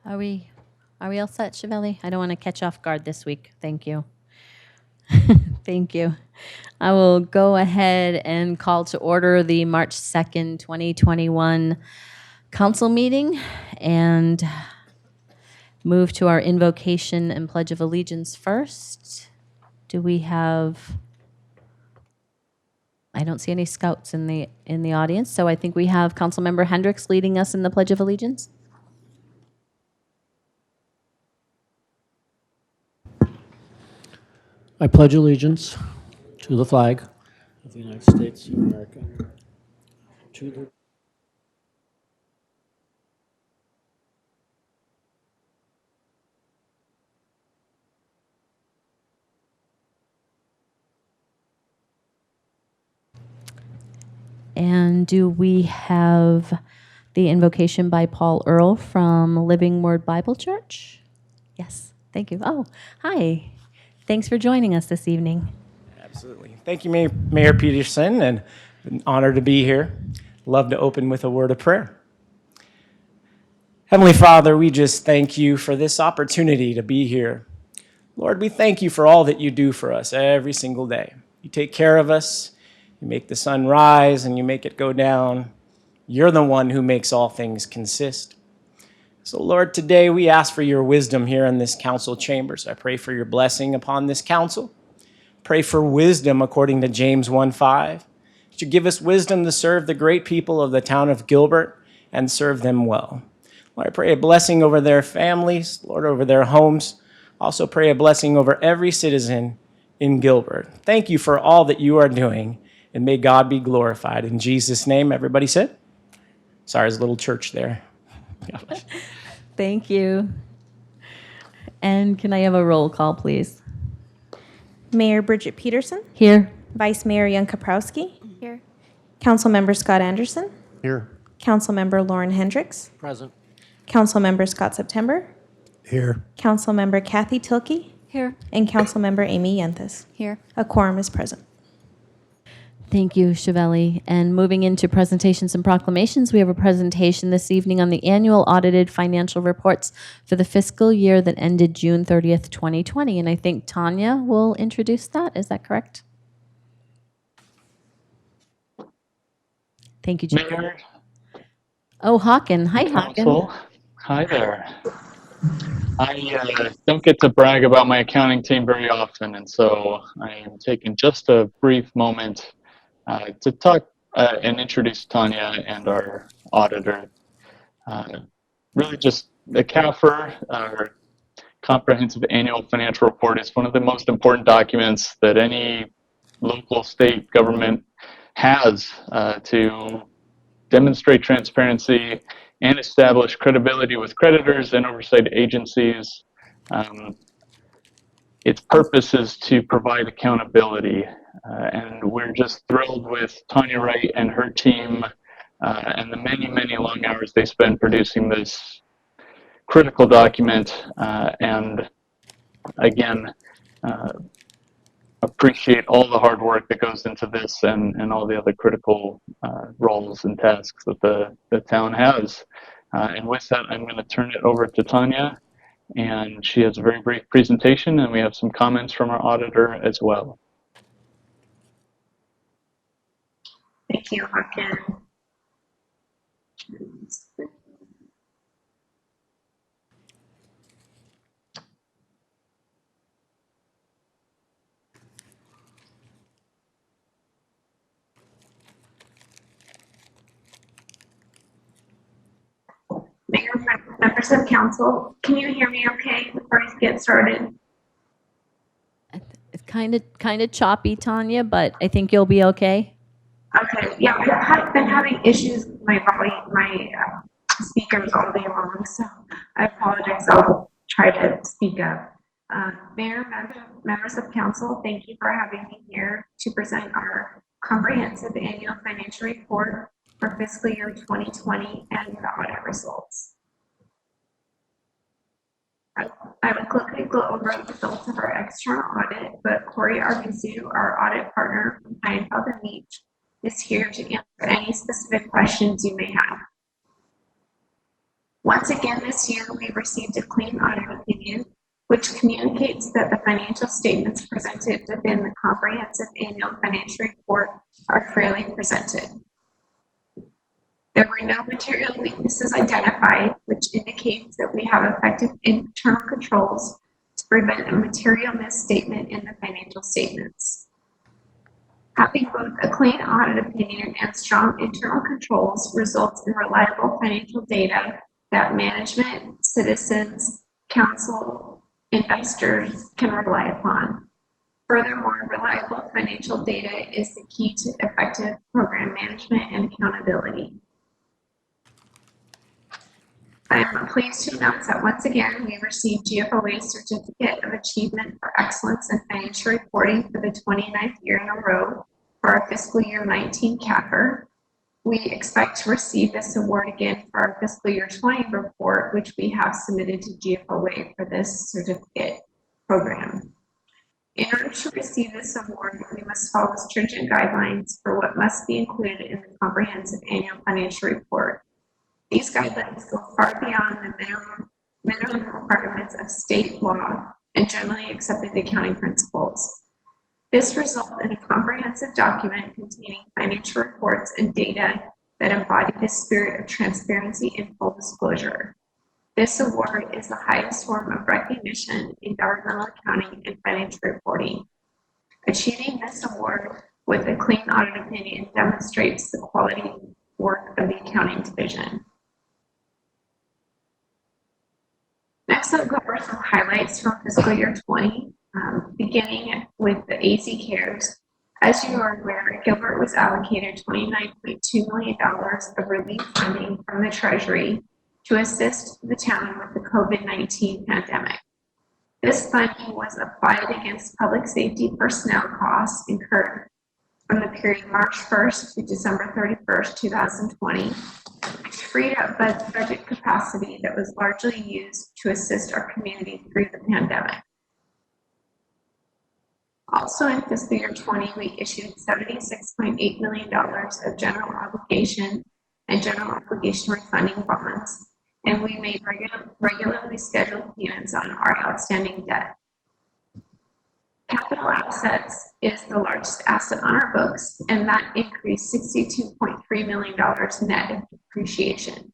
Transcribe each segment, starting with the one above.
Are we all set, Chevelle? I don't want to catch off guard this week. Thank you. Thank you. I will go ahead and call to order the March 2nd, 2021 council meeting and move to our invocation and pledge of allegiance first. Do we have, I don't see any scouts in the audience, so I think we have Councilmember Hendricks leading us in the pledge of allegiance. I pledge allegiance to the flag of the United States of America, to the And do we have the invocation by Paul Earl from Living Word Bible Church? Yes, thank you. Oh, hi. Thanks for joining us this evening. Absolutely. Thank you, Mayor Peterson, and an honor to be here. Love to open with a word of prayer. Heavenly Father, we just thank you for this opportunity to be here. Lord, we thank you for all that you do for us every single day. You take care of us. You make the sun rise and you make it go down. You're the one who makes all things consist. So, Lord, today we ask for your wisdom here in this council chambers. I pray for your blessing upon this council. Pray for wisdom according to James 1:5. That you give us wisdom to serve the great people of the town of Gilbert and serve them well. Lord, I pray a blessing over their families, Lord, over their homes. Also pray a blessing over every citizen in Gilbert. Thank you for all that you are doing, and may God be glorified. In Jesus' name, everybody said? Sorry, there's a little church there. Thank you. And can I have a roll call, please? Mayor Bridget Peterson, Here. Vice Mayor Jan Kaprowski, Here. Councilmember Scott Anderson, here. Councilmember Lauren Hendricks, Present. Councilmember Scott September, Here. Councilmember Kathy Tilkey, Here. and Councilmember Amy Yenthis. Here. A quorum is present. Thank you, Chevelle. And moving into presentations and proclamations, we have a presentation this evening on the annual audited financial reports for the fiscal year that ended June 30th, 2020. And I think Tanya will introduce that. Is that correct? Thank you, Jim. Mayor, Oh, Hawken. Hi, Council. Hawken. Hi there. I don't get to brag about my accounting team very often, and so I am taking just a brief moment to talk and introduce Tanya and our auditor. Really just the CAFR, our Comprehensive Annual Financial Report, is one of the most important documents that any local state government has to demonstrate transparency and establish credibility with creditors and oversight agencies. Its purpose is to provide accountability, and we're just thrilled with Tanya Wright and her team and the many, many long hours they spend producing this critical document. And again, appreciate all the hard work that goes into this and all the other critical roles and tasks that the town has. And with that, I'm going to turn it over to Tanya, and she has a very brief presentation, and we have some comments from our auditor as well. Thank you, Hawken. Mayor, members of council, can you hear me okay before I get started? It's kind of choppy, Tanya, but I think you'll be okay. Okay, yeah, I've been having issues with my speakers all day long, so I apologize. I'll try to speak up. Mayor, members of council, thank you for having me here to present our comprehensive annual financial report for fiscal year 2020 and the audit results. I would quickly go over the results of our external audit, but Corey Arvizu, our audit partner from Untitled Chapter, is here to answer any specific questions you may have. Once again this year, we received a clean audit opinion, which communicates that the financial statements presented within the comprehensive annual financial report are fairly presented. There were no material weaknesses identified, which indicates that we have effective internal controls to prevent a material misstatement in the financial statements. Having both a clean audit opinion and strong internal controls results in reliable financial data that management, citizens, council, investors can rely upon. Furthermore, reliable financial data is the key to effective program management and accountability. I'm pleased to announce that once again, we received GFOA's Certificate of Achievement for Excellence in Financial Reporting for the 29th year in a row for our fiscal year 19 CAPR. We expect to receive this award again for our fiscal year 20 report, which we have submitted to GFOA for this certificate program. In order to receive this award, we must follow stringent guidelines for what must be included in the comprehensive annual financial report. These guidelines go far beyond the minimum requirements of state law and generally accepted accounting principles. This results in a comprehensive document containing financial reports and data that embody the spirit of transparency and full disclosure. This award is the highest form of recognition in governmental accounting and financial reporting. Achieving this award with a clean audit opinion demonstrates the quality work of the accounting division. Next, I'll go over some highlights from fiscal year 20, beginning with the AZ CARES. As you are aware, Gilbert was allocated $29.2 million of relief funding from the Treasury to assist the town with the COVID-19 pandemic. This funding was applied against public safety personnel costs incurred from the period March 1st to December 31st, 2020, which freed up budget capacity that was largely used to assist our community through the pandemic. Also in fiscal year 20, we issued $76.8 million of general obligation and general obligation refunding bonds, and we made regularly scheduled payments on our outstanding debt. Capital assets is the largest asset on our books, and that increased $62.3 million net of depreciation.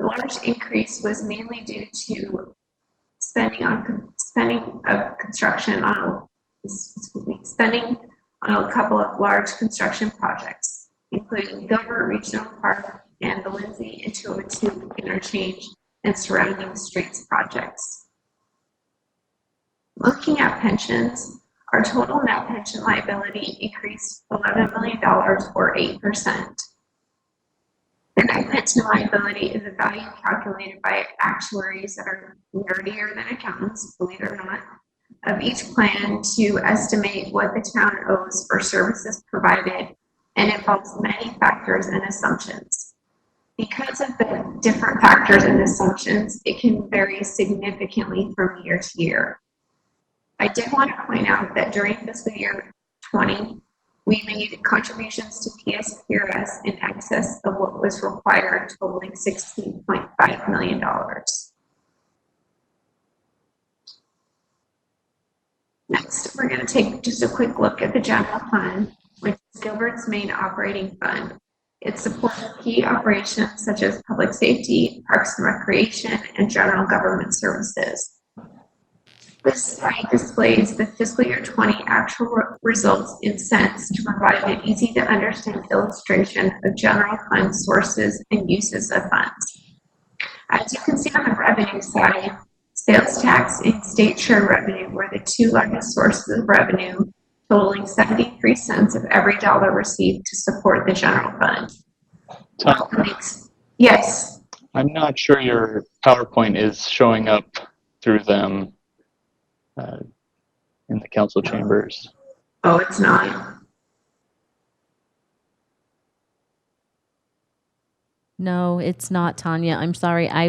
The large increase was mainly due to spending on a couple of large construction projects, including Gilbert Regional Park and the Lindsay and 202 interchange and surrounding streets projects. Looking at pensions, our total net pension liability increased $11 million or 8%. The net pension liability is a value calculated by actuaries that are nerdier than accountants, believe it or not, of each plan to estimate what the town owes for services provided, and involves many factors and assumptions. Because of the different factors and assumptions, it can vary significantly from year to year. I did want to point out that during fiscal year 20, we made contributions to PSPRS in excess of what was required, totaling $16.5 million. Next, we're going to take just a quick look at the general fund, which is Gilbert's main operating fund. It supports key operations such as public safety, parks and recreation, and general government services. This slide displays the fiscal year 20 actual results in cents to provide an easy to understand illustration of general fund sources and uses of funds. As you can see on the revenue side, sales tax and state share revenue were the two largest sources of revenue, totaling 73 cents of every dollar received to support the general fund. Tom, Yes. I'm not sure your PowerPoint is showing up through them in the council chambers. Oh, it's not. No, it's not, Tanya. I'm sorry. I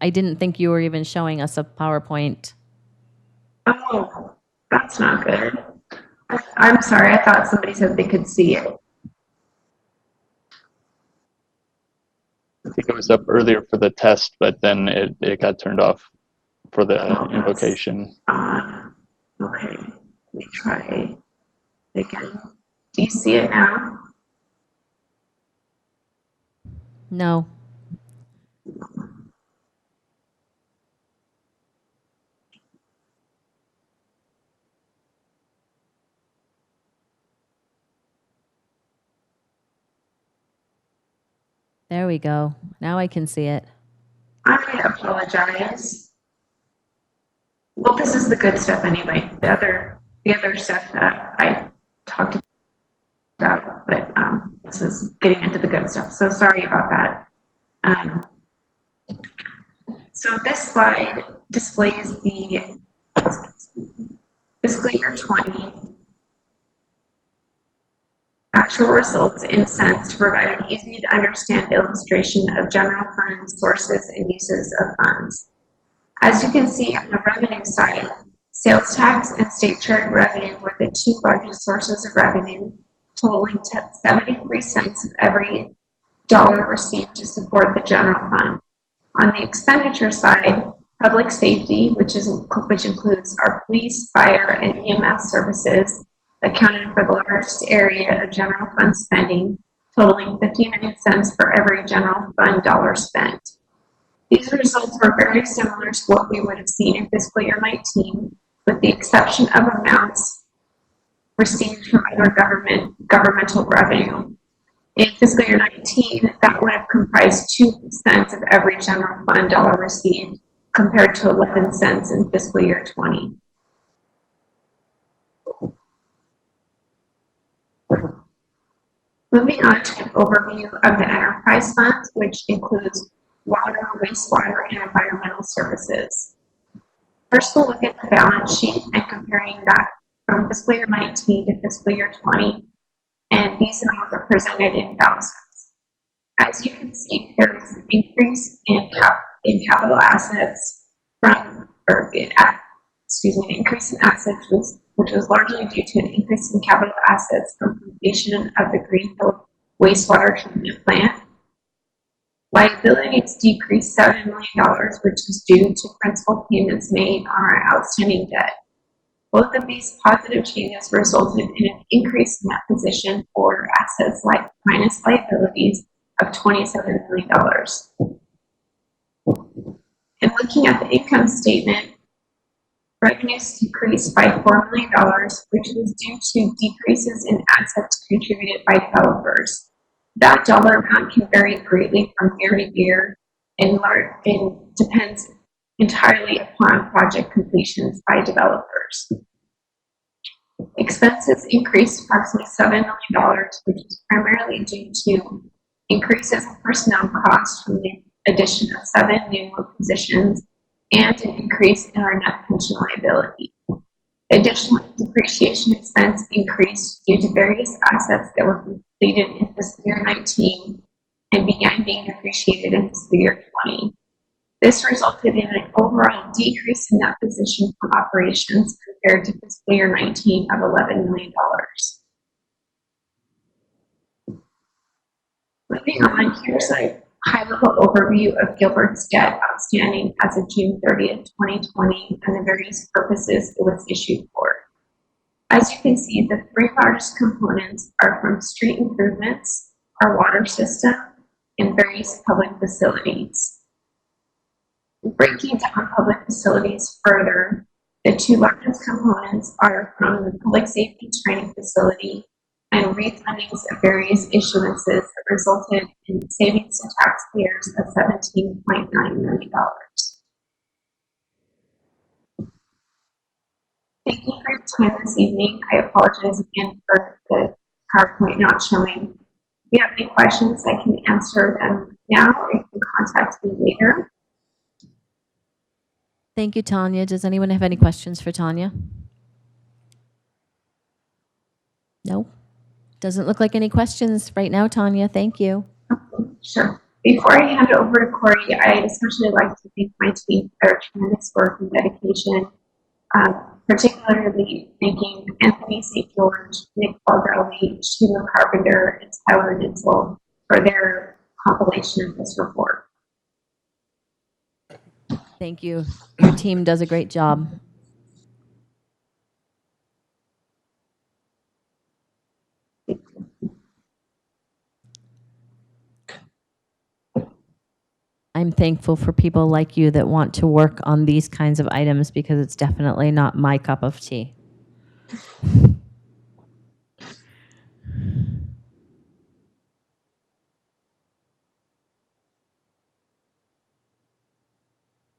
didn't think you were even showing us a PowerPoint. Oh, that's not good. I'm sorry. I thought somebody said they could see it. think it was up earlier for the test, but then it got turned off for the invocation. Okay, let me try again. Do you see it now? No. There we go. Now I can see it. I apologize. Well, this is the good stuff anyway. The other stuff that I talked about, but this is getting into the good stuff. So sorry about that. So this slide displays the fiscal year 20 actual results in cents to provide an easy to understand illustration of general fund sources and uses of funds. As you can see on the revenue side, sales tax and state charge revenue were the two largest sources of revenue, totaling 73 cents of every dollar received to support the general fund. On the expenditure side, public safety, which includes our police, fire, and EMS services, accounted for the largest area of general fund spending, totaling 59 cents for every general fund dollar spent. These results were very similar to what we would have seen in fiscal year 19, with the exception of amounts received from other governmental revenue. In fiscal year 19, that would have comprised 2 cents of every general fund dollar received, compared to 11 cents in fiscal year 20. Moving on to an overview of the enterprise funds, which includes water, wastewater, and environmental services. First, we'll look at the balance sheet and comparing that from fiscal year 19 to fiscal year 20, and these amounts are presented in thousands. As you can see, there is an increase in capital assets increase in assets which was largely due to an increase in capital assets from completion of the Greenfield Wastewater Treatment Plant. Liabilities decreased $7 million, which was due to principal payments made on our outstanding debt. Both of these positive changes resulted in an increase in that position for assets minus liabilities of $27 million. And looking at the income statement, revenues decreased by $4 million, which was due to decreases in assets contributed by developers. That dollar amount can vary greatly from year to year and depends entirely upon project completions by developers. Expenses increased approximately $7 million, which was primarily due to increases in personnel costs from the addition of 7 new positions and an increase in our net pension liability. Additionally, depreciation expense increased due to various assets that were completed in fiscal year 19 and began being depreciated in fiscal year 20. This resulted in an overall decrease in that position from operations compared to fiscal year 19 of $11 million. Moving on, here's a high-level overview of Gilbert's debt outstanding as of June 30th, 2020, and the various purposes it was issued for. As you can see, the 3 largest components are from street improvements, our water system, and various public facilities. Breaking down public facilities further, the 2 largest components are from the public safety training facility and refundings of various issuances that resulted in savings to taxpayers of $17.9 million. Thank you for your time this evening. I apologize again for the PowerPoint not showing. If you have any questions, I can answer them now, or you can contact me later. Thank you, Tanya. Does anyone have any questions for Tanya? No? Doesn't look like any questions right now, Tanya. Thank you. Sure. Before I hand it over to Corey, I'd especially like to thank my team for their tremendous work and dedication, particularly thanking Anthony St. George, Nick Baldelli, Sheila Carpenter, and Tyler Nitzel for their compilation of this report. Thank you. Your team does a great job. I'm thankful for people like you that want to work on these kinds of items because it's definitely not my cup of tea.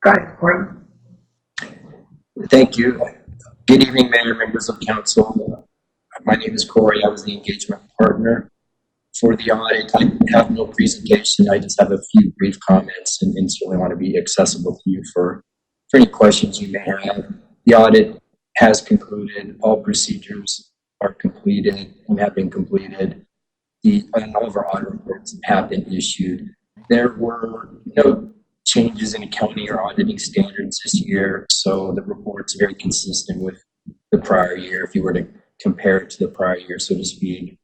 Go ahead, Corey. Thank you. Good evening, Mayor, members of council. My name is Corey. I was the engagement partner for the audit. I have no presentation. I just have a few brief comments and certainly want to be accessible to you for any questions you may have. The audit has concluded. All procedures are completed and have been completed. And all of our audit reports have been issued. There were no changes in accounting or auditing standards this year, so the report's very consistent with the prior year if you were to compare it to the prior year, so to speak.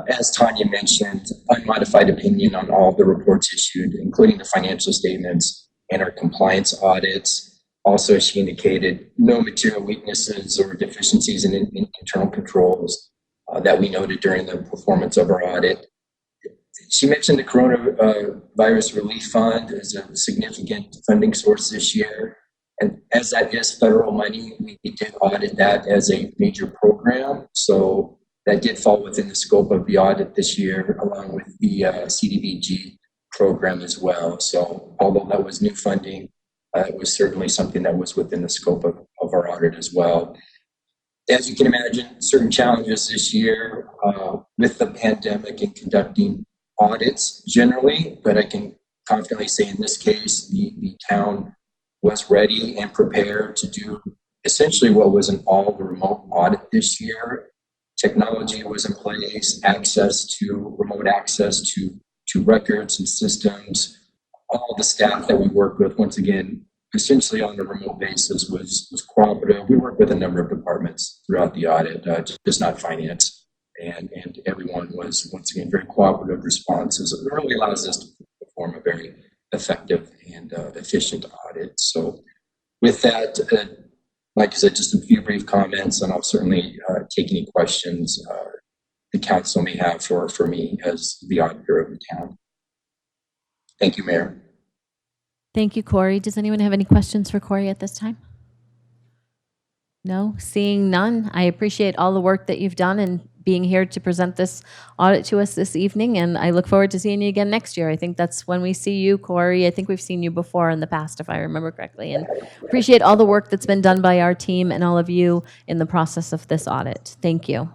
As Tanya mentioned, unmodified opinion on all the reports issued, including the financial statements and our compliance audits. Also, she indicated no material weaknesses or deficiencies in internal controls that we noted during the performance of our audit. She mentioned the coronavirus relief fund as a significant funding source this year. And as that is federal money, we did audit that as a major program. So that did fall within the scope of the audit this year, along with the CDBG program as well. So although that was new funding, it was certainly something that was within the scope of our audit as well. As you can imagine, certain challenges this year with the pandemic and conducting audits generally, but I can confidently say in this case, the town was ready and prepared to do essentially what was an all remote audit this year. Technology was in place, remote access to records and systems. All the staff that we worked with, once again, essentially on a remote basis was cooperative. We worked with a number of departments throughout the audit, just not finance. And everyone was, once again, very cooperative responses. It really allows us to perform a very effective and efficient audit. So with that, like I said, just a few brief comments, and I'll certainly take any questions the council may have for me as the auditor of the town. Thank you, Mayor. Thank you, Corey. Does anyone have any questions for Corey at this time? No? Seeing none, I appreciate all the work that you've done and being here to present this audit to us this evening, and I look forward to seeing you again next year. I think that's when we see you, Corey. I think we've seen you before in the past, if I remember correctly, and appreciate all the work that's been done by our team and all of you in the process of this audit. Thank you.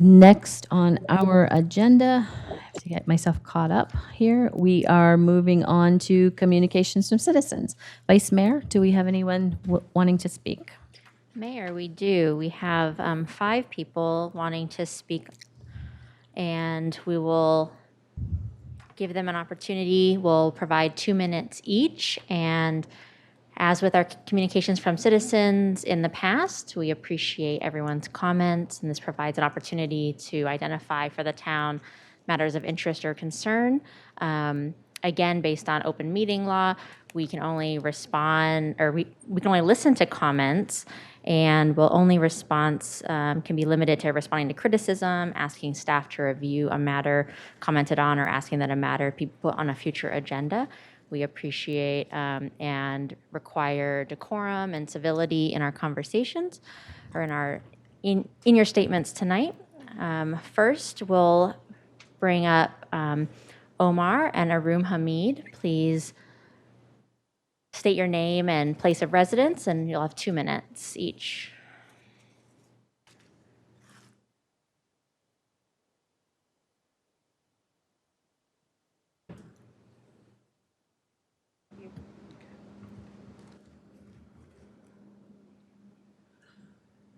Next on our agenda, I have to get myself caught up here. We are moving on to communications from citizens. Vice Mayor, do we have anyone wanting to speak? Mayor, we do. We have 5 people wanting to speak, and we will give them an opportunity. We'll provide 2 minutes each, and as with our communications from citizens in the past, we appreciate everyone's comments, and this provides an opportunity to identify for the town matters of interest or concern. Again, based on open meeting law, we can only respond, or we can only listen to comments, and will only response can be limited to responding to criticism, asking staff to review a matter commented on, or asking that a matter be put on a future agenda. We appreciate and require decorum and civility in our conversations, or in your statements tonight. First, we'll bring up Omar and Arum Hamid. Please state your name and place of residence, and you'll have 2 minutes each.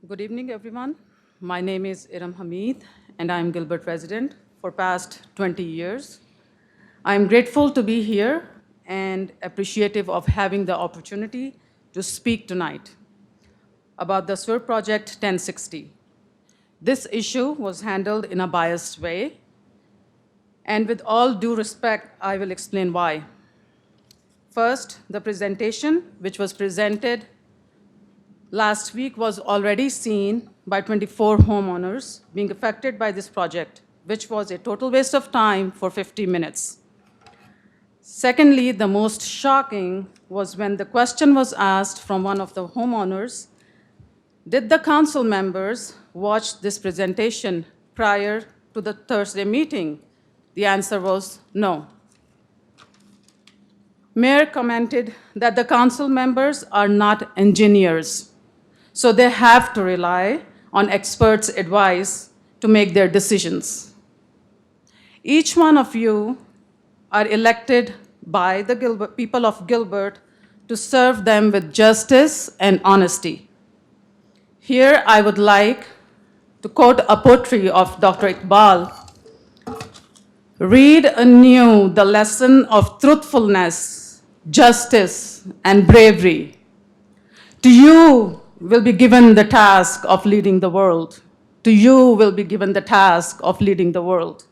Good evening, everyone. My name is Arum Hamid, and I'm Gilbert resident for past 20 years. I'm grateful to be here and appreciative of having the opportunity to speak tonight about the SWIR Project 1060. This issue was handled in a biased way, and with all due respect, I will explain why. First, the presentation, which was presented last week, was already seen by 24 homeowners being affected by this project, which was a total waste of time for 50 minutes. Secondly, the most shocking was when the question was asked from one of the homeowners, did the council members watch this presentation prior to the Thursday meeting? The answer was no. Mayor commented that the council members are not engineers, so they have to rely on experts' advice to make their decisions. Each one of you are elected by the people of Gilbert to serve them with justice and honesty. Here I would like to quote a poetry of Dr. Iqbal. Read anew the lesson of truthfulness, justice, and bravery. To you will be given the task of leading the world. To you will be given the task of leading the world.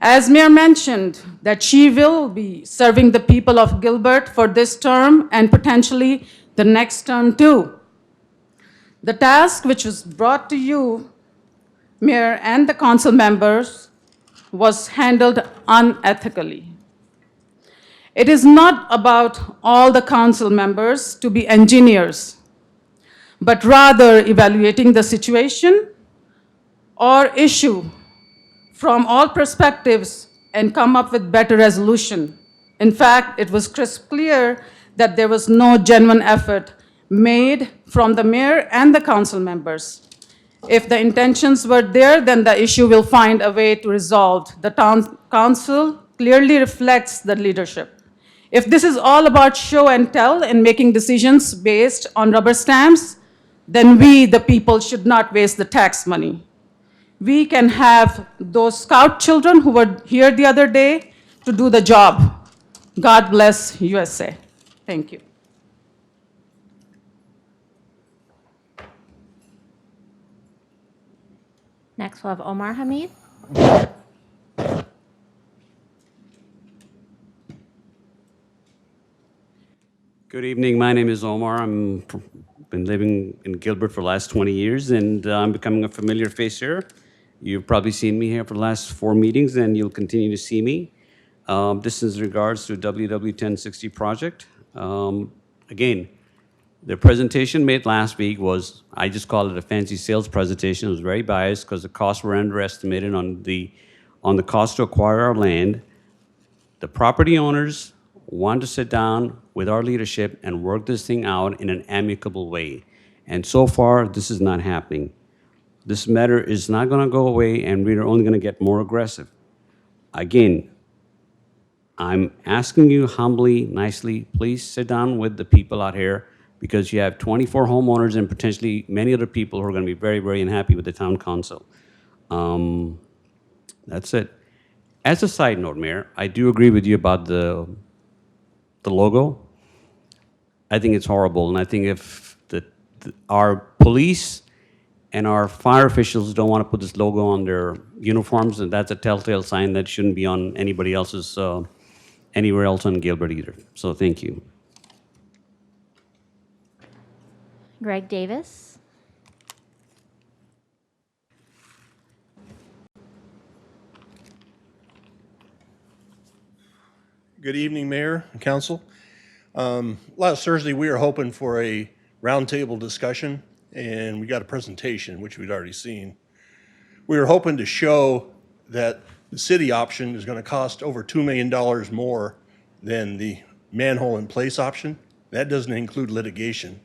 As Mayor mentioned, that she will be serving the people of Gilbert for this term and potentially the next term too. The task which was brought to you, Mayor and the council members, was handled unethically. It is not about all the council members to be engineers, but rather evaluating the situation or issue from all perspectives and come up with better resolution. In fact, it was crystal clear that there was no genuine effort made from the mayor and the council members. If the intentions were there, then the issue will find a way to resolve. The town council clearly reflects the leadership. If this is all about show and tell and making decisions based on rubber stamps, then we, the people, should not waste the tax money. We can have those scout children who were here the other day to do the job. God bless USA. Thank you. Next, we'll have Omar Hamid. Good evening. My name is Omar. I've been living in Gilbert for the last 20 years, and I'm becoming a familiar face here. You've probably seen me here for the last 4 meetings, and you'll continue to see me. This is in regards to WW1060 project. Again, the presentation made last week was, I just call it a fancy sales presentation. It was very biased because the costs were underestimated on the cost to acquire our land. The property owners want to sit down with our leadership and work this thing out in an amicable way. And so far, this is not happening. This matter is not going to go away, and we're only going to get more aggressive. Again, I'm asking you humbly, nicely, please sit down with the people out here, because you have 24 homeowners and potentially many other people who are going to be very, very unhappy with the town council. That's it. As a side note, Mayor, I do agree with you about the logo. I think it's horrible, and I think if our police and our fire officials don't want to put this logo on their uniforms, and that's a telltale sign that shouldn't be on anybody else's, anywhere else on Gilbert either. So thank you. Greg Davis. Good evening, Mayor and Council. Last Thursday, we were hoping for a roundtable discussion, and we got a presentation, which we'd already seen. We were hoping to show that the city option is going to cost over $2 million more than the manhole in place option. That doesn't include litigation.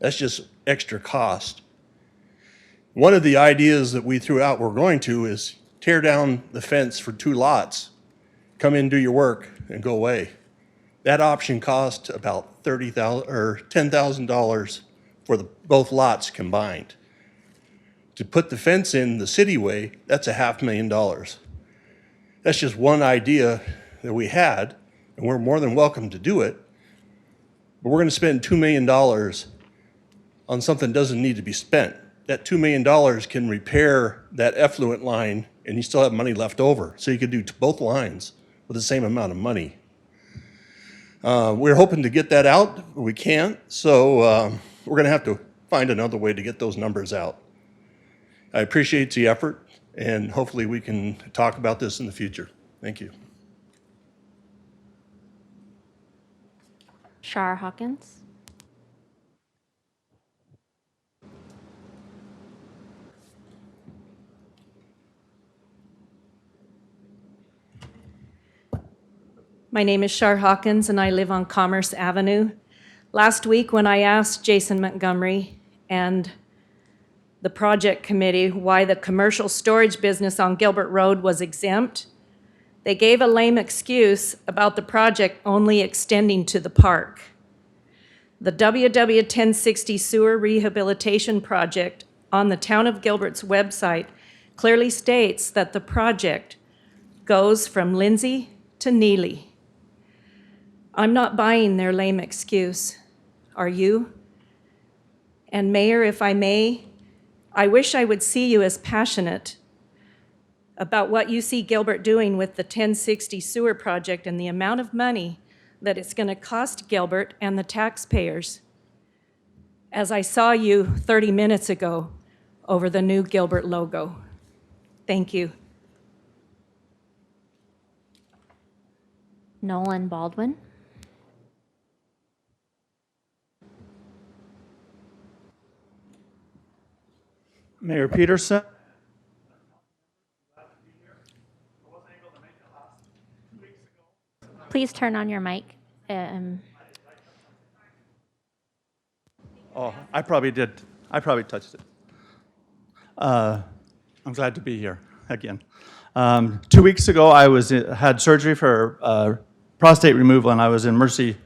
That's just extra cost. One of the ideas that we threw out we're going to is tear down the fence for 2 lots, come in, do your work, and go away. That option cost about $30,000 or $10,000 for both lots combined. To put the fence in the city way, that's $500,000. That's just one idea that we had, and we're more than welcome to do it. But we're going to spend $2 million on something that doesn't need to be spent. that $2 million can repair that effluent line and you still have money left over. So you could do both lines with the same amount of money. We're hoping to get that out, but we can't. So we're going to have to find another way to get those numbers out. I appreciate the effort, and hopefully we can talk about this in the future. Thank you. Shar Hawkins. My name is Shar Hawkins, and I live on Commerce Avenue. Last week, when I asked Jason Montgomery and the project committee why the commercial storage business on Gilbert Road was exempt, they gave a lame excuse about the project only extending to the park. The WW 1060 Sewer Rehabilitation Project on the Town of Gilbert's website clearly states that the project goes from Lindsay to Neely. I'm not buying their lame excuse. Are you? And Mayor, if I may, I wish I would see you as passionate about what you see Gilbert doing with the 1060 sewer project and the amount of money that it's going to cost Gilbert and the taxpayers, as I saw you 30 minutes ago over the new Gilbert logo. Thank you. Nolan Baldwin. Mayor Peterson. Please turn on your mic. Oh, I probably did. I probably touched it. I'm glad to be here again. 2 weeks ago, I had surgery for prostate removal, and I was in Mercy,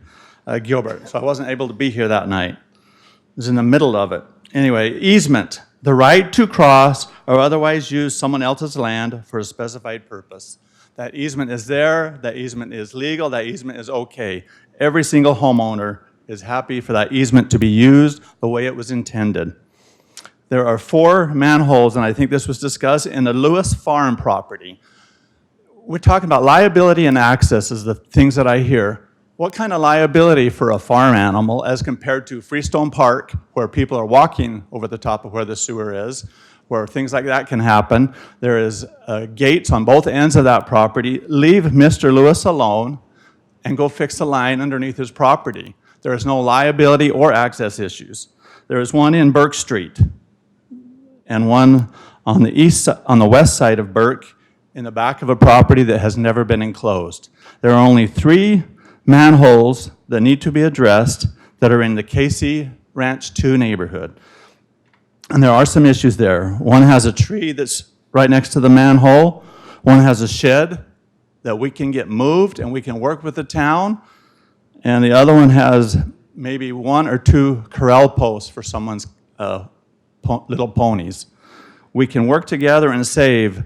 Gilbert, so I wasn't able to be here that night. I was in the middle of it. Anyway, easement, the right to cross or otherwise use someone else's land for a specified purpose. That easement is there, that easement is legal, that easement is okay. Every single homeowner is happy for that easement to be used the way it was intended. There are 4 manholes, and I think this was discussed, in the Lewis Farm property. We're talking about liability and access is the things that I hear. What kind of liability for a farm animal as compared to Freestone Park, where people are walking over the top of where the sewer is, where things like that can happen? There is gates on both ends of that property. Leave Mr. Lewis alone and go fix the line underneath his property. There is no liability or access issues. There is one in Burke Street and one on the west side of Burke in the back of a property that has never been enclosed. There are only 3 manholes that need to be addressed that are in the Casey Ranch 2 neighborhood. And there are some issues there. One has a tree that's right next to the manhole. One has a shed that we can get moved and we can work with the town. And the other one has maybe 1 or 2 corral posts for someone's little ponies. We can work together and save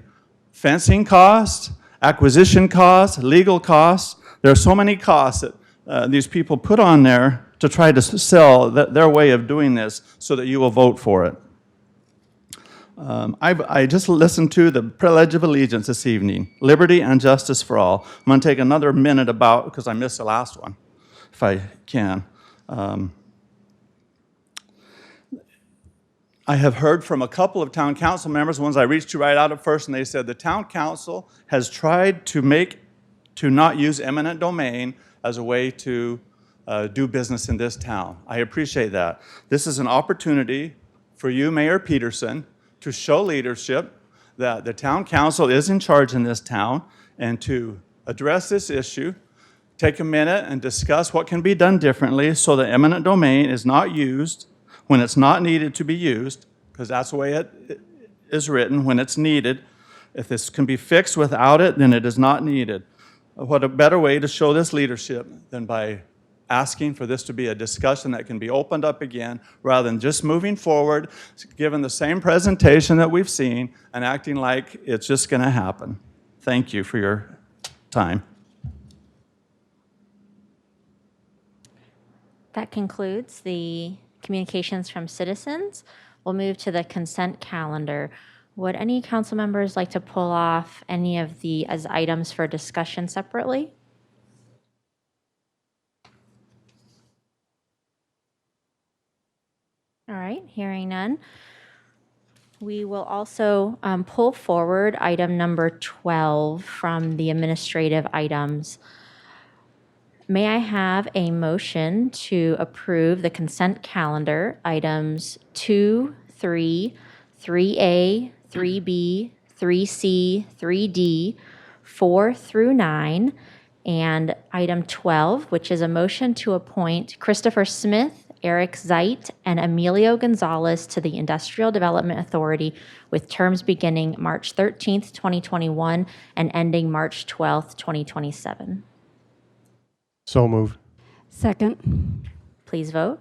fencing costs, acquisition costs, legal costs. There are so many costs that these people put on there to try to sell their way of doing this so that you will vote for it. I just listened to the Pledge of Allegiance this evening, liberty and justice for all. I'm going to take another minute because I missed the last one, if I can. I have heard from a couple of town council members, ones I reached to right out at first, and they said the town council has tried to not use eminent domain as a way to do business in this town. I appreciate that. This is an opportunity for you, Mayor Peterson, to show leadership that the town council is in charge in this town and to address this issue, take a minute and discuss what can be done differently so that eminent domain is not used when it's not needed to be used, because that's the way it is written, when it's needed. If this can be fixed without it, then it is not needed. What a better way to show this leadership than by asking for this to be a discussion that can be opened up again, rather than just moving forward, given the same presentation that we've seen, and acting like it's just going to happen. Thank you for your time. That concludes the communications from citizens. We'll move to the consent calendar. Would any council members like to pull off any of the as items for discussion separately? All right, hearing none. We will also pull forward item number 12 from the administrative items. May I have a motion to approve the consent calendar, items 2, 3, 3A, 3B, 3C, 3D, 4 through 9, and item 12, which is a motion to appoint Christopher Smith, Eric Zeit, and Emilio Gonzalez to the Industrial Development Authority with terms beginning March 13th, 2021 and ending March 12th, 2027. So moved. Second. Please vote.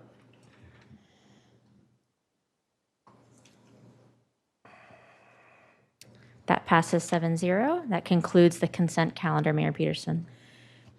That passes 7-0. That concludes the consent calendar, Mayor Peterson.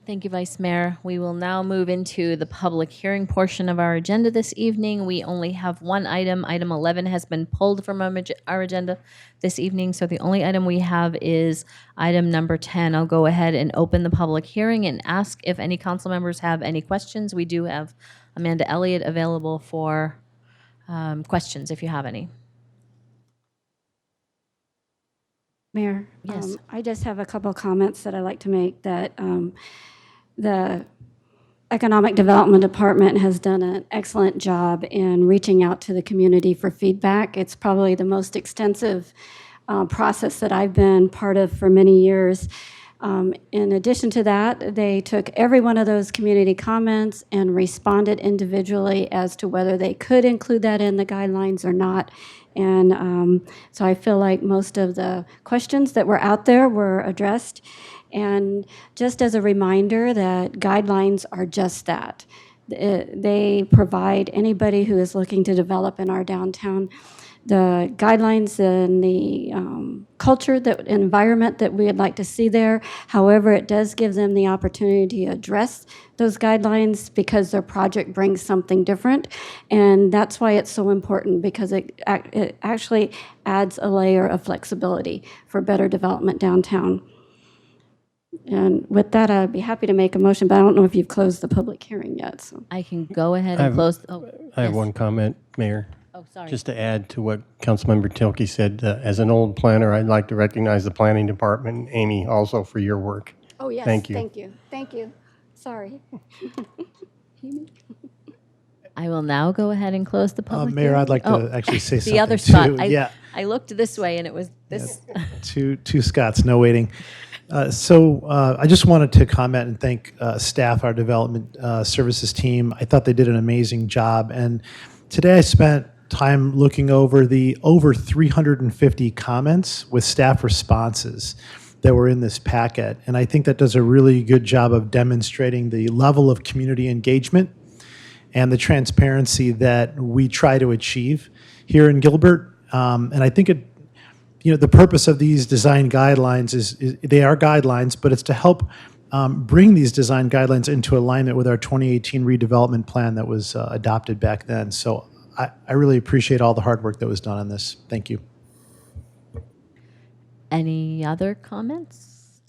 Thank you, Vice Mayor. We will now move into the public hearing portion of our agenda this evening. We only have one item. Item 11 has been pulled from our agenda this evening, so the only item we have is item number 10. I'll go ahead and open the public hearing and ask if any council members have any questions. We do have Amanda Elliott available for questions if you have any. Mayor, Yes. I just have a couple comments that I'd like to make that the Economic Development Department has done an excellent job in reaching out to the community for feedback. It's probably the most extensive process that I've been part of for many years. In addition to that, they took every one of those community comments and responded individually as to whether they could include that in the guidelines or not. And so I feel like most of the questions that were out there were addressed. And just as a reminder that guidelines are just that. They provide anybody who is looking to develop in our downtown the guidelines and the culture, that environment that we would like to see there. However, it does give them the opportunity to address those guidelines because their project brings something different. And that's why it's so important, because it actually adds a layer of flexibility for better development downtown. And with that, I'd be happy to make a motion, but I don't know if you've closed the public hearing yet. So I can go ahead and close. I have one comment, Mayor. Oh, sorry. Just to add to what Councilmember Tilke said, as an old planner, I'd like to recognize the planning department and Amy also for your work. Oh, yes. Thank you. Thank you. Thank you. Sorry. I will now go ahead and close the public Mayor, hearing. I'd like to actually say the something other Scott. too. I looked this way and it was this. Two Scotts, no waiting. So I just wanted to comment and thank staff, our development services team. I thought they did an amazing job. And today I spent time looking over the over 350 comments with staff responses that were in this packet. And I think that does a really good job of demonstrating the level of community engagement and the transparency that we try to achieve here in Gilbert. And I think the purpose of these design guidelines is they are guidelines, but it's to help bring these design guidelines into alignment with our 2018 redevelopment plan that was adopted back then. So I really appreciate all the hard work that was done on this. Thank you. Any other comments?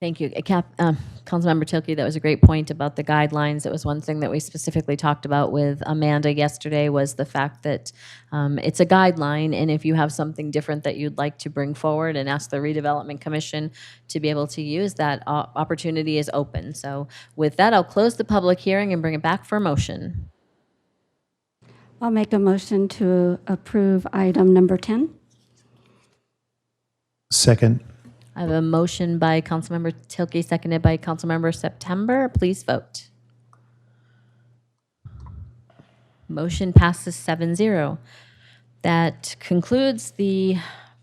Thank you. Councilmember Tilke, that was a great point about the guidelines. It was one thing that we specifically talked about with Amanda yesterday, was the fact that it's a guideline, and if you have something different that you'd like to bring forward and ask the Redevelopment Commission to be able to use, that opportunity is open. So with that, I'll close the public hearing and bring it back for a motion. I'll make a motion to approve item number 10. Second. I have a motion by Councilmember Tilke, seconded by Councilmember September. Please vote. Motion passes 7-0. That concludes the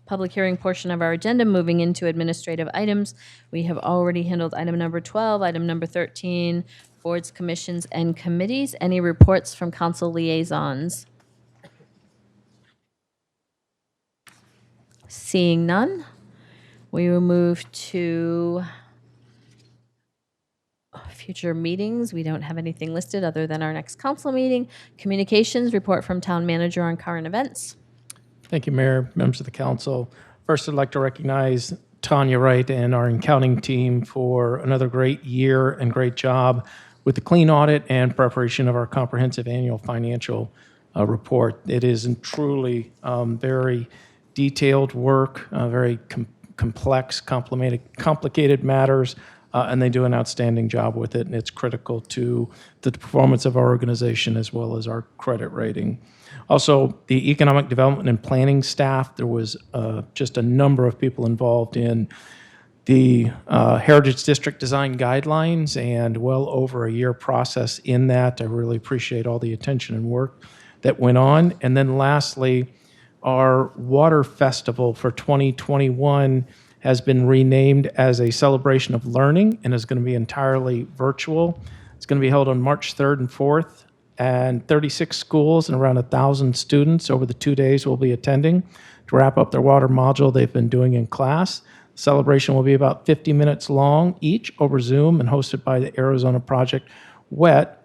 public hearing portion of our agenda. Moving into administrative items, we have already handled item number 12, item number 13, boards, commissions, and committees. Any reports from council liaisons? Seeing none, we will move to Future meetings, we don't have anything listed other than our next council meeting. Communications, report from town manager on current events. Thank you, Mayor, members of the council. First, I'd like to recognize Tanya Wright and our accounting team for another great year and great job with the clean audit and preparation of our comprehensive annual financial report. It is truly very detailed work, very complex, complicated matters, and they do an outstanding job with it, and it's critical to the performance of our organization as well as our credit rating. Also, the economic development and planning staff, there was just a number of people involved in the Heritage District Design Guidelines and well over a year process in that. I really appreciate all the attention and work that went on. And then lastly, our Water Festival for 2021 has been renamed as a celebration of learning and is going to be entirely virtual. It's going to be held on March 3rd and 4th, and 36 schools and around 1,000 students over the 2 days will be attending to wrap up their water module they've been doing in class. The celebration will be about 50 minutes long each over Zoom and hosted by the Arizona Project WET.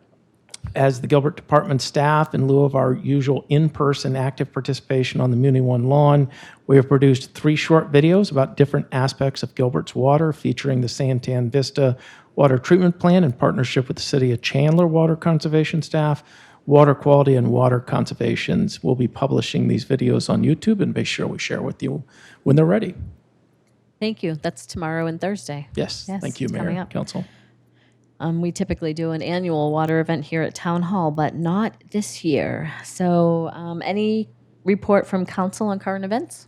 As the Gilbert Department staff, in lieu of our usual in-person active participation on the Muni One lawn, we have produced 3 short videos about different aspects of Gilbert's water, featuring the Santan Vista Water Treatment Plant in partnership with the City of Chandler Water Conservation staff, water quality and water conservations. We'll be publishing these videos on YouTube and be sure we share with you when they're ready. Thank you. That's tomorrow and Thursday. Yes, thank you, it's coming Mayor, up. Council. We typically do an annual water event here at Town Hall, but not this year. So any report from council on current events?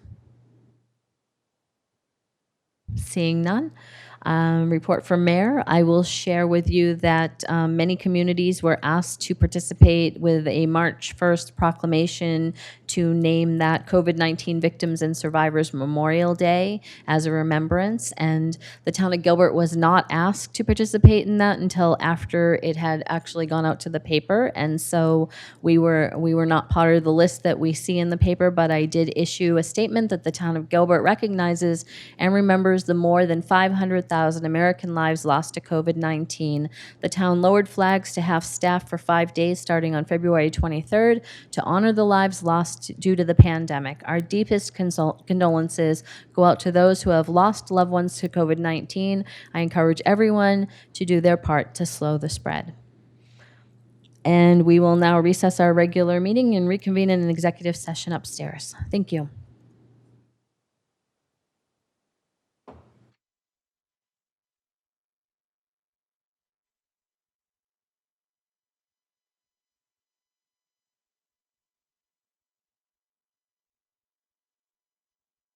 Seeing none. Report from Mayor. I will share with you that many communities were asked to participate with a March 1st proclamation to name that COVID-19 Victims and Survivors Memorial Day as a remembrance. And the town of Gilbert was not asked to participate in that until after it had actually gone out to the paper. And so we were not part of the list that we see in the paper, but I did issue a statement that the town of Gilbert recognizes and remembers the more than 500,000 American lives lost to COVID-19. The town lowered flags to half staff for 5 days starting on February 23rd to honor the lives lost due to the pandemic. Our deepest condolences go out to those who have lost loved ones to COVID-19. I encourage everyone to do their part to slow the spread. And we will now recess our regular meeting and reconvene in an executive session upstairs. Thank you.